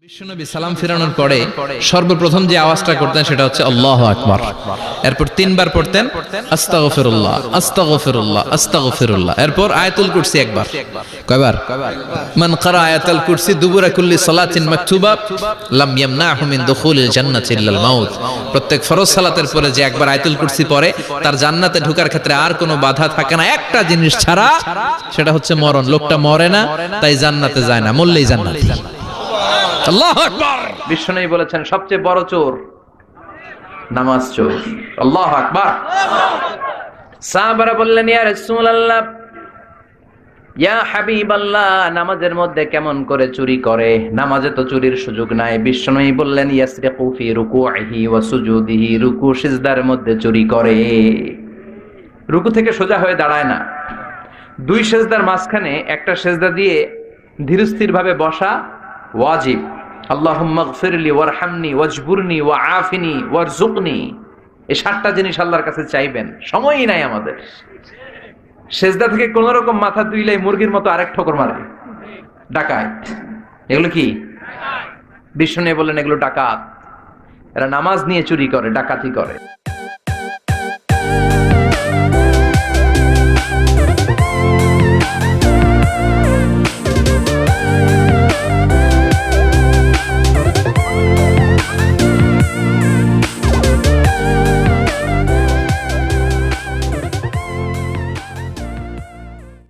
বিশ্বনবী সালাম ফিরানোর পরে সর্বপ্রথম যে আওয়াজটা করতেন সেটা হচ্ছে আল্লাহু আকবার। এরপর তিনবার পড়তেন আস্তাগফিরুল্লাহ আস্তাগফিরুল্লাহ আস্তাগফিরুল্লাহ। এরপর আয়াতুল কুরসি একবার। কয়বার? মান ক্বারা আয়াতুল কুরসি দুবুরা কুল্লি সালাতিন মাকতুবা লাম ইয়ামনাহু মিন দুখুলিল জান্নাতি ইল্লাল মাউত। প্রত্যেক ফরজ সালাতের পরে যে একবার আয়াতুল কুরসি পড়ে তার জান্নাতে ঢোকার ক্ষেত্রে আর কোনো বাধা থাকে না, একটা জিনিস ছাড়া, সেটা হচ্ছে মরণ। লোকটা মরে না, তাই জান্নাতে যায় না, মরলেই জান্নাতি। আল্লাহু আকবার। বিশ্বনবী বলেছেন সবচেয়ে বড় চোর নামাজ চোর। আল্লাহু আকবার। সাহাবারা বললেন ইয়া রাসূলুল্লাহ, ইয়া হাবিবাল্লাহ, নামাজের মধ্যে কেমন করে চুরি করে? নামাজে তো চুরির সুযোগ নাই। বিশ্বনবী বললেন ইয়াসরিকু ফি রুকুইহি ওয়া সুজুদিহি, রুকু সিজদার মধ্যে চুরি করে। রুকু থেকে সোজা হয়ে দাঁড়ায় না, দুই সিজদার মাঝখানে একটা সিজদা দিয়ে ধীরস্থির ভাবে বসা ওয়াজিব। আল্লাহুম্মা গফিরলি ওয়ারহামনি ওয়াজবুরনি ওয়াআফিনি ওয়ারযুকনি, এই সাতটা জিনিস আল্লাহর কাছে চাইবেন। সময়ই নাই আমাদের। সেজদা থেকে কোন রকম মাথা দুইলাই মুরগির মতো আরেক ঠোকর মারে, ডাকাত। এগুলো কি? বিষ্ণু বললেন এগুলো ডাকাত। এরা নামাজ নিয়ে চুরি করে, ডাকাতি করে।